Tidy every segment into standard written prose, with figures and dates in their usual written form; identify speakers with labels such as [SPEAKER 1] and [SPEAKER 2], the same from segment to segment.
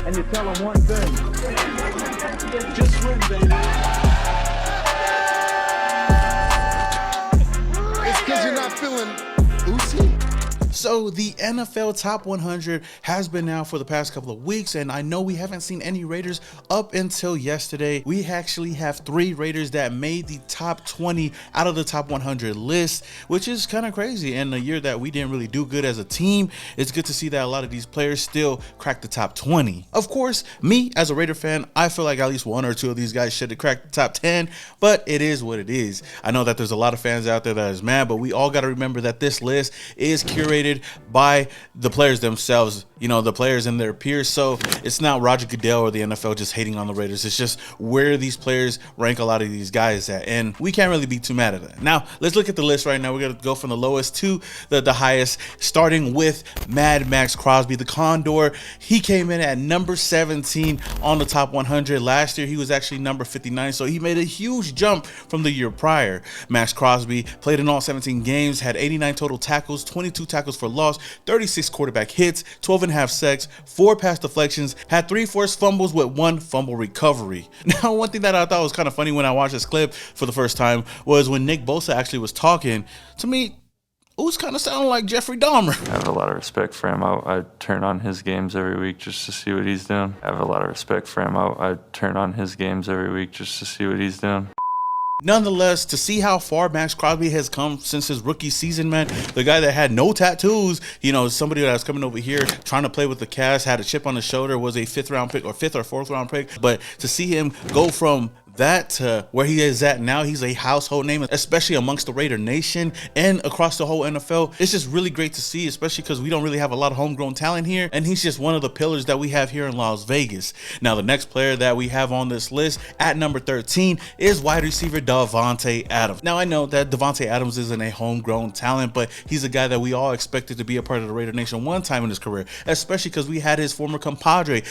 [SPEAKER 1] and you tell them one thing. Just win, baby.
[SPEAKER 2] It's because you're not feeling Uce.
[SPEAKER 3] So the NFL Top 100 has been out for the past couple of weeks, and I know we haven't seen any Raiders up until yesterday. We actually have 3 Raiders that made the top 20 out of the top 100 list, which is kind of crazy. In a year that we didn't really do good as a team, it's good to see that a lot of these players still cracked the top 20. Of course, me as a Raider fan, I feel like at least 1 or 2 of these guys should have cracked the top 10, but it is what it is. I know that there's a lot of fans out there that is mad, but we all got to remember that this list is curated by the players themselves, you know, the players and their peers. So it's not Roger Goodell or the NFL just hating on the Raiders. It's just where these players rank a lot of these guys at, and we can't really be too mad at that. Now let's look at the list right now. We're gonna go from the lowest to the highest, starting with Maxx Crosby, the Condor. He came in at number 17 on the top 100. Last year he was actually number 59, so he made a huge jump from the year prior. Maxx Crosby played in all 17 games, had 89 total tackles, 22 tackles for loss, 36 quarterback hits, 12.5 sacks, 4 pass deflections, had 3 forced fumbles with 1 fumble recovery. Now, one thing that I thought was kind of funny when I watched this clip for the first time was when Nick Bosa actually was talking. To me, Uce kind of sounded like Jeffrey Dahmer.
[SPEAKER 4] I have a lot of respect for him. I turn on his games every week just to see what he's doing. I have a lot of respect for him. I turn on his games every week just to see what he's doing.
[SPEAKER 3] Nonetheless, to see how far Maxx Crosby has come since his rookie season, man, the guy that had no tattoos, you know, somebody that was coming over here trying to play with the Cavs, had a chip on his shoulder, was a 5th round pick or 5th or 4th round pick. But to see him go from that to where he is at now, he's a household name, especially amongst the Raider Nation and across the whole NFL. It's just really great to see, especially because we don't really have a lot of homegrown talent here, and he's just one of the pillars that we have here in Las Vegas. Now, the next player that we have on this list at number 13 is wide receiver Davante Adam. Now, I know that Davante Adams isn't a homegrown talent, but he's a guy that we all expected to be a part of the Raider Nation one time in his career, especially because we had his former compadre,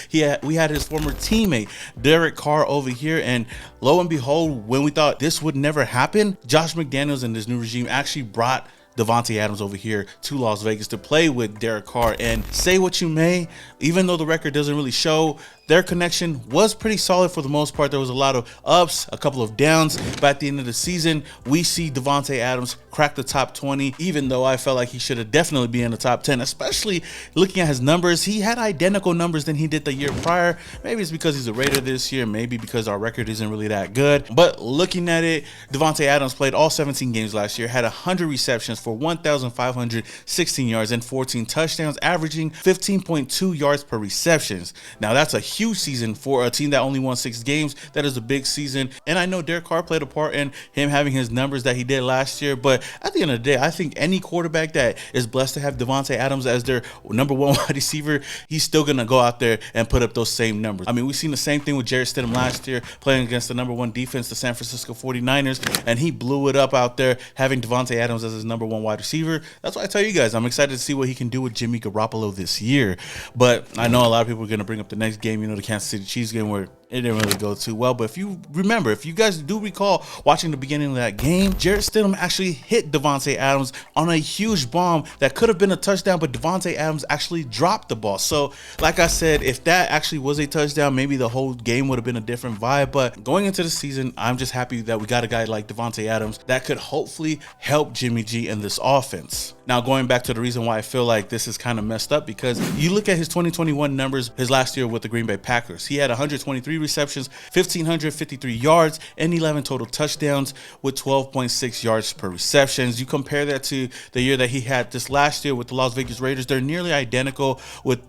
[SPEAKER 3] we had his former teammate Derek Carr over here, and lo and behold, when we thought this would never happen, Josh McDaniels and this new regime actually brought Davante Adams over here to Las Vegas to play with Derek Carr. And say what you may, even though the record doesn't really show, their connection was pretty solid for the most part. There was a lot of ups, a couple of downs, but at the end of the season, we see Davante Adams crack the top 20, even though I felt like he should have definitely been in the top 10, especially looking at his numbers. He had identical numbers than he did the year prior. Maybe it's because he's a Raider this year, maybe because our record isn't really that good. But looking at it, Davante Adams played all 17 games last year, had 100 receptions for 1,516 yards and 14 touchdowns, averaging 15.2 yards per receptions. Now, that's a huge season for a team that only won 6 games. That is a big season. And I know Derek Carr played a part in him having his numbers that he did last year. But at the end of the day, I think any quarterback that is blessed to have Davante Adams as their number 1 wide receiver, he's still going to go out there and put up those same numbers. I mean, we've seen the same thing with Jarrett Stidham last year, playing against the number 1 defense, the San Francisco 49ers, and he blew it up out there having Davante Adams as his number 1 wide receiver. That's why I tell you guys, I'm excited to see what he can do with Jimmy Garoppolo this year. But I know a lot of people are going to bring up the next game, the Kansas City Chiefs game, where it didn't really go too well. But if you remember, if you guys do recall watching the beginning of that game, Jarrett Stidham actually hit Davante Adams on a huge bomb that could have been a touchdown, but Davante Adams actually dropped the ball. So like I said, if that actually was a touchdown, maybe the whole game would have been a different vibe. But going into the season, I'm just happy that we got a guy like Davante Adams that could hopefully help Jimmy G in this offense. Now, going back to the reason why I feel like this is kind of messed up, because you look at his 2021 numbers, his last year with the Green Bay Packers, he had 123 receptions, 1,553 yards, and 11 total touchdowns with 12.6 yards per receptions. You compare that to the year that he had this last year with the Las Vegas Raiders, they're nearly identical with,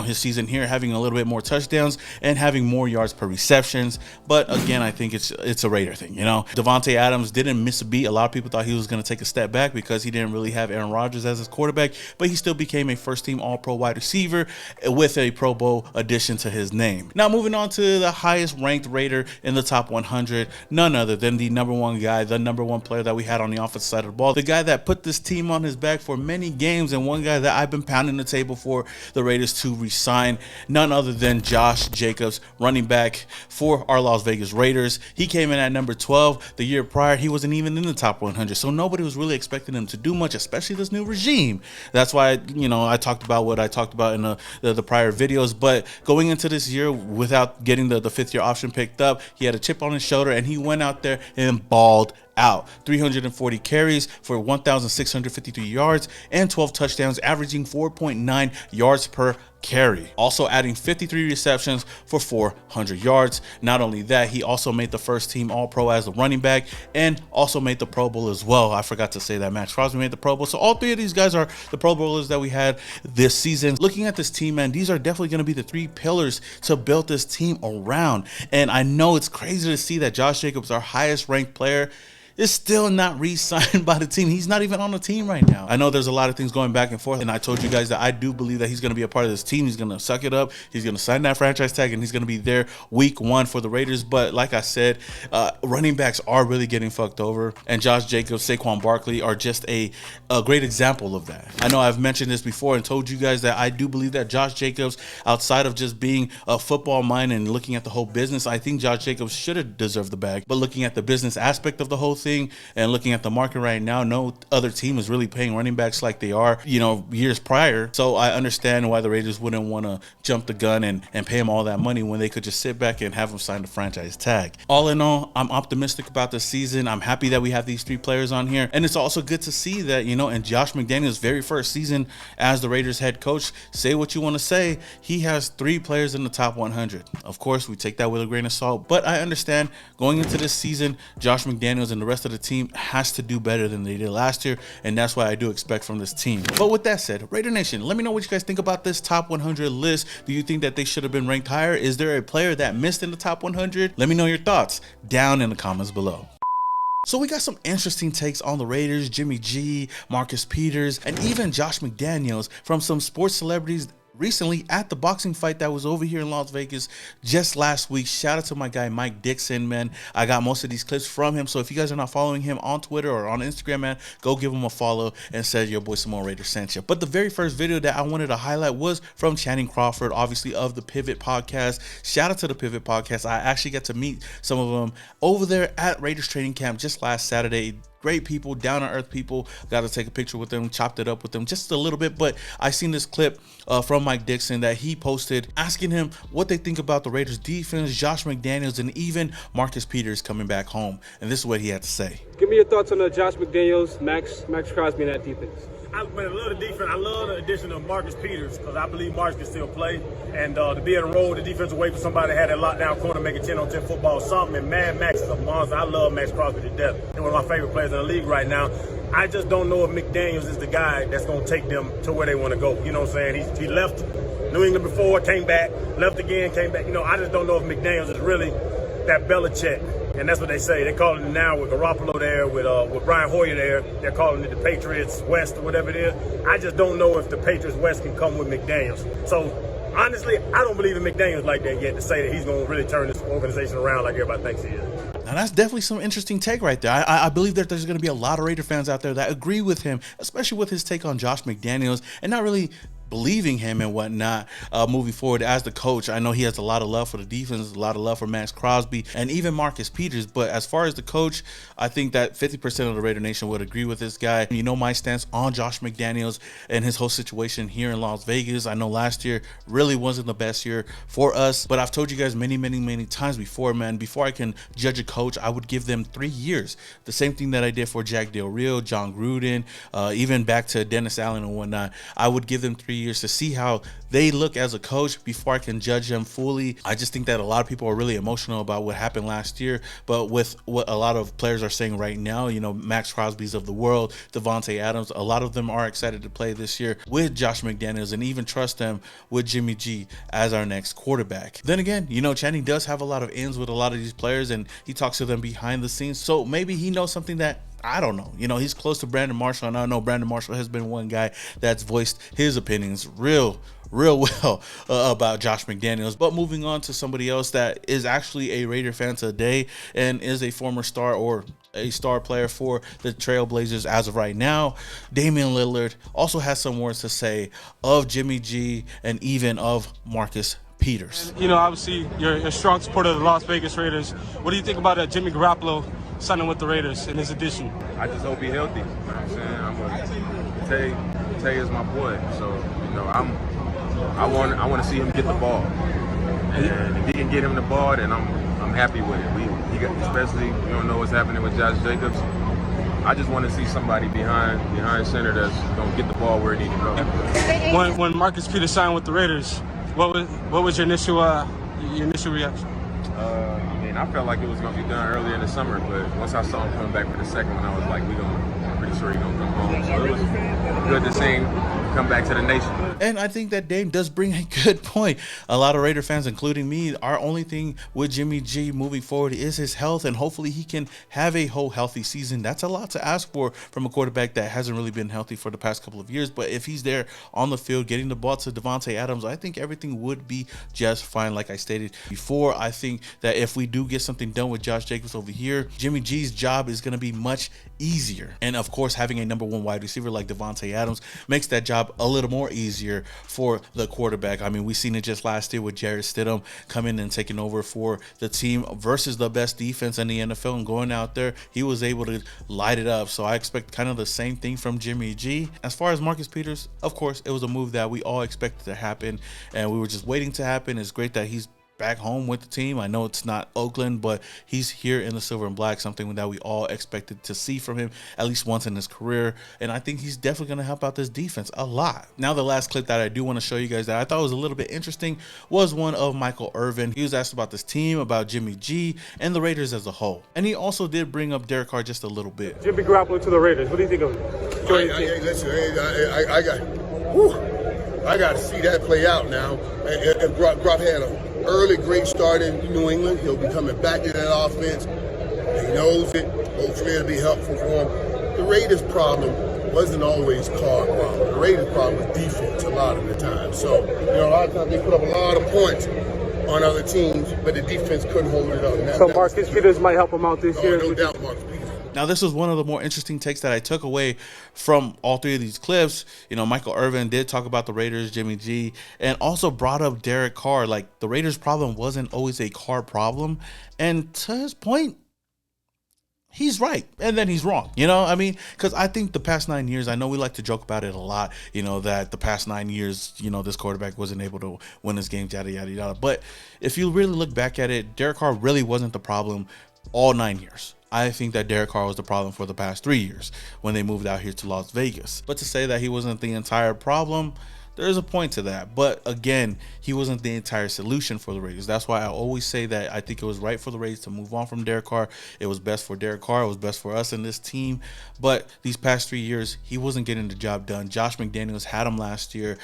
[SPEAKER 3] his season here having a little bit more touchdowns and having more yards per receptions. But again, I think it's a Raider thing, Davante Adams didn't miss a beat. A lot of people thought he was going to take a step back because he didn't really have Aaron Rodgers as his quarterback, but he still became a first-team All-Pro wide receiver with a Pro Bowl addition to his name. Now, moving on to the highest ranked Raider in the top 100, none other than the number one guy, the number one player that we had on the offensive side of the ball, the guy that put this team on his back for many games, and one guy that I've been pounding the table for the Raiders to resign, none other than Josh Jacobs, running back for our Las Vegas Raiders. He came in at number 12. The year prior, he wasn't even in the top 100, so nobody was really expecting him to do much, especially this new regime. That's why, I talked about what I talked about in the prior videos. But going into this year without getting the fifth-year option picked up, he had a chip on his shoulder, and he went out there and balled out. 340 carries for 1,653 yards and 12 touchdowns, averaging 4.9 yards per carry. Also adding 53 receptions for 400 yards. Not only that, he also made the first team All-Pro as a running back and also made the Pro Bowl as well. I forgot to say that Maxx Crosby made the Pro Bowl. So all three of these guys are the Pro Bowlers that we had this season. Looking at this team, man, these are definitely going to be the three pillars to build this team around. And I know it's crazy to see that Josh Jacobs, our highest ranked player, is still not re-signed by the team. He's not even on the team right now. I know there's a lot of things going back and forth, and I told you guys that I do believe that he's going to be a part of this team. He's going to suck it up. He's going to sign that franchise tag, and he's going to be there week 1 for the Raiders. But like I said, running backs are really getting fucked over, and Josh Jacobs, Saquon Barkley are just a great example of that. I know I've mentioned this before and told you guys that I do believe that Josh Jacobs, outside of just being a football mind and looking at the whole business, I think Josh Jacobs should have deserved the bag. But looking at the business aspect of the whole thing and looking at the market right now, no other team is really paying running backs like they are, years prior. So I understand why the Raiders wouldn't want to jump the gun and pay him all that money when they could just sit back and have him sign the franchise tag. All in all, I'm optimistic about this season. I'm happy that we have these three players on here. And it's also good to see that, in Josh McDaniels' very first season as the Raiders head coach, say what you want to say, he has 3 players in the top 100. Of course, we take that with a grain of salt, but I understand going into this season, Josh McDaniels and the rest of the team has to do better than they did last year, and that's what I do expect from this team. But with that said, Raider Nation, let me know what you guys think about this top 100 list. Do you think that they should have been ranked higher? Is there a player that missed in the top 100? Let me know your thoughts down in the comments below. So we got some interesting takes on the Raiders, Jimmy G, Marcus Peters, and even Josh McDaniels from some sports celebrities recently at the boxing fight that was over here in Las Vegas just last week. Shout out to my guy Mike Dixon, man. I got most of these clips from him, so if you guys are not following him on Twitter or on Instagram, man, go give him a follow and say your boy Simone Raider sent you. But the very first video that I wanted to highlight was from Channing Crawford, obviously of the Pivot Podcast. Shout out to the Pivot Podcast. I actually got to meet some of them over there at Raiders training camp just last Saturday. Great people, down-to-earth people. Got to take a picture with them, chopped it up with them just a little bit. But I seen this clip from Mike Dixon that he posted asking him what they think about the Raiders defense, Josh McDaniels, and even Marcus Peters coming back home. And this is what he had to say.
[SPEAKER 5] Give me your thoughts on Josh McDaniels, Maxx Crosby, and that defense.
[SPEAKER 6] I love the defense. I love the addition of Marcus Peters because I believe Marcus can still play. And to be able to roll the defensive way for somebody that had that lockdown corner, make a 10-on-10 football something. And man, Max is a monster. I love Maxx Crosby to death. He's one of my favorite players in the league right now. I just don't know if McDaniels is the guy that's going to take them to where they want to go. You know what I'm saying? He left New England before, came back, left again, came back. I just don't know if McDaniels is really that Belichick. And that's what they say. They're calling it now with Garoppolo there, with Brian Hoyer there. They're calling it the Patriots West or whatever it is. I just don't know if the Patriots West can come with McDaniels. So, honestly, I don't believe in McDaniels like that yet to say that he's going to really turn this organization around like everybody thinks he is.
[SPEAKER 3] Now, that's definitely some interesting take right there. I believe that there's going to be a lot of Raider fans out there that agree with him, especially with his take on Josh McDaniels and not really believing him and whatnot moving forward as the coach. I know he has a lot of love for the defense, a lot of love for Maxx Crosby, and even Marcus Peters. But as far as the coach, I think that 50% of the Raider Nation would agree with this guy. You know my stance on Josh McDaniels and his whole situation here in Las Vegas. I know last year really wasn't the best year for us, but I've told you guys many times before, man, before I can judge a coach, I would give them 3 years. The same thing that I did for Jack Del Rio, John Gruden, even back to Dennis Allen and whatnot. I would give them 3 years to see how they look as a coach before I can judge them fully. I just think that a lot of people are really emotional about what happened last year, but with what a lot of players are saying right now, Maxx Crosby's of the world, Davante Adams, a lot of them are excited to play this year with Josh McDaniels and even trust them with Jimmy G as our next quarterback. Then again, Channing does have a lot of ins with a lot of these players and he talks to them behind the scenes, so maybe he knows something that I don't know. He's close to Brandon Marshall, and I know Brandon Marshall has been one guy that's voiced his opinions real real well about Josh McDaniels. But moving on to somebody else that is actually a Raider fan today and is a former star or a star player for the Trailblazers as of right now, Damian Lillard also has some words to say of Jimmy G and even of Marcus Peters.
[SPEAKER 5] You know, obviously, you're a strong supporter of the Las Vegas Raiders. What do you think about Jimmy Garoppolo signing with the Raiders in his addition?
[SPEAKER 7] I just hope he's healthy. You know what I'm saying? Tay is my boy, so you know I want to see him get the ball, and if he can get him the ball, then I'm happy with it. Especially you don't know what's happening with Josh Jacobs. I just want to see somebody behind center that's gonna get the ball where it needs to go.
[SPEAKER 5] When Marcus Peters signed with the Raiders, what was your initial reaction?
[SPEAKER 7] I mean, I felt like it was gonna be done earlier in the summer, but once I saw him coming back for the second one, I was like, I'm pretty sure he's gonna come home. So it was good to see him come back to the nation.
[SPEAKER 3] And I think that Dame does bring a good point. A lot of Raider fans, including me, our only thing with Jimmy G moving forward is his health, and hopefully he can have a whole healthy season. That's a lot to ask for from a quarterback that hasn't really been healthy for the past couple of years. But if he's there on the field getting the ball to Davante Adams, I think everything would be just fine. Like I stated before, I think that if we do get something done with Josh Jacobs over here, Jimmy G's job is going to be much easier. And of course, having a number one wide receiver like Davante Adams makes that job a little more easier for the quarterback. I mean, we seen it just last year with Jarrett Stidham coming and taking over for the team versus the best defense in the NFL, and going out there, he was able to light it up. So I expect kind of the same thing from Jimmy G. As far as Marcus Peters, of course, it was a move that we all expected to happen, and we were just waiting to happen. It's great that he's back home with the team. I know it's not Oakland, but he's here in the silver and black, something that we all expected to see from him at least once in his career. And I think he's definitely going to help out this defense a lot. Now, the last clip that I do want to show you guys that I thought was a little bit interesting was one of Michael Irvin. He was asked about this team, about Jimmy G, and the Raiders as a whole. And he also did bring up Derek Carr just a little bit.
[SPEAKER 5] Jimmy Garoppolo to the Raiders. What do you think of him?
[SPEAKER 2] Listen, I got to see that play out now. And Groff had an early great start in New England. He'll be coming back to that offense. He knows it. Hopefully it'll be helpful for him. The Raiders' problem wasn't always Carr problem. The Raiders' problem was defense a lot of the time. So, a lot of times they put up a lot of points on other teams, but the defense couldn't hold it up.
[SPEAKER 5] So Marcus Peters might help him out this year?
[SPEAKER 2] No doubt Marcus Peters.
[SPEAKER 3] Now, this was one of the more interesting takes that I took away from all three of these clips. Michael Irvin did talk about the Raiders, Jimmy G, and also brought up Derek Carr. Like, the Raiders' problem wasn't always a Carr problem. And to his point, he's right, and then he's wrong, because I think the past 9 years, I know we like to joke about it a lot, that the past 9 years, this quarterback wasn't able to win his games, yada, yada, yada. But if you really look back at it, Derek Carr really wasn't the problem all 9 years. I think that Derek Carr was the problem for the past 3 years when they moved out here to Las Vegas. But to say that he wasn't the entire problem, there's a point to that. But again, he wasn't the entire solution for the Raiders. That's why I always say that I think it was right for the Raiders to move on from Derek Carr. It was best for Derek Carr. It was best for us and this team. But these past 3 years, he wasn't getting the job done. Josh McDaniels had him last year,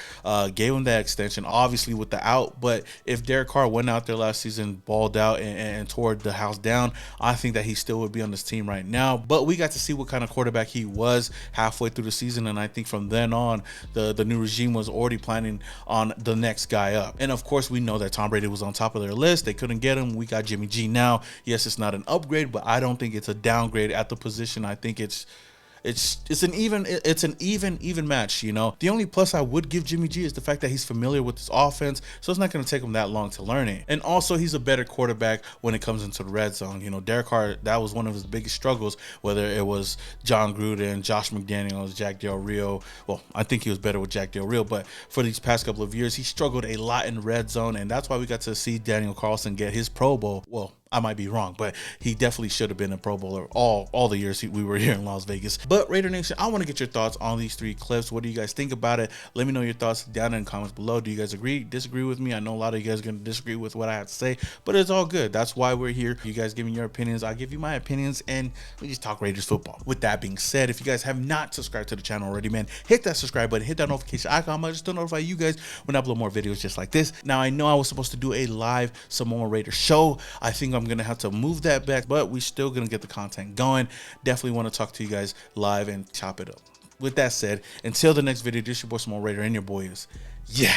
[SPEAKER 3] gave him that extension, obviously with the out. But if Derek Carr went out there last season, balled out, and tore the house down, I think that he still would be on this team right now. But we got to see what kind of quarterback he was halfway through the season. And I think from then on, the new regime was already planning on the next guy up. And of course, we know that Tom Brady was on top of their list. They couldn't get him. We got Jimmy G now. Yes, it's not an upgrade, but I don't think it's a downgrade at the position. I think it's an even match. The only plus I would give Jimmy G is the fact that he's familiar with this offense, so it's not going to take him that long to learn it. And also, he's a better quarterback when it comes into the red zone. Derek Carr, that was one of his biggest struggles, whether it was John Gruden, Josh McDaniels, Jack Del Rio. Well, I think he was better with Jack Del Rio, but for these past couple of years, he struggled a lot in the red zone, and that's why we got to see Daniel Carlson get his Pro Bowl. Well, I might be wrong, but he definitely should have been a Pro Bowler all the years we were here in Las Vegas. But Raider Nation, I want to get your thoughts on these three clips. What do you guys think about it? Let me know your thoughts down in the comments below. Do you guys agree, disagree with me? I know a lot of you guys are going to disagree with what I have to say, but it's all good. That's why we're here. You guys give me your opinions. I give you my opinions, and we just talk Raiders football. With that being said, if you guys have not subscribed to the channel already, man, hit that subscribe button, hit that notification icon. I'm going to just notify you guys when I upload more videos just like this. Now, I know I was supposed to do a live Samoa Raider show. I think I'm going to have to move that back, but we still gonna get the content going. Definitely want to talk to you guys live and chop it up. With that said, until the next video, this is your boy Samoa Raider, and your boy is yeah.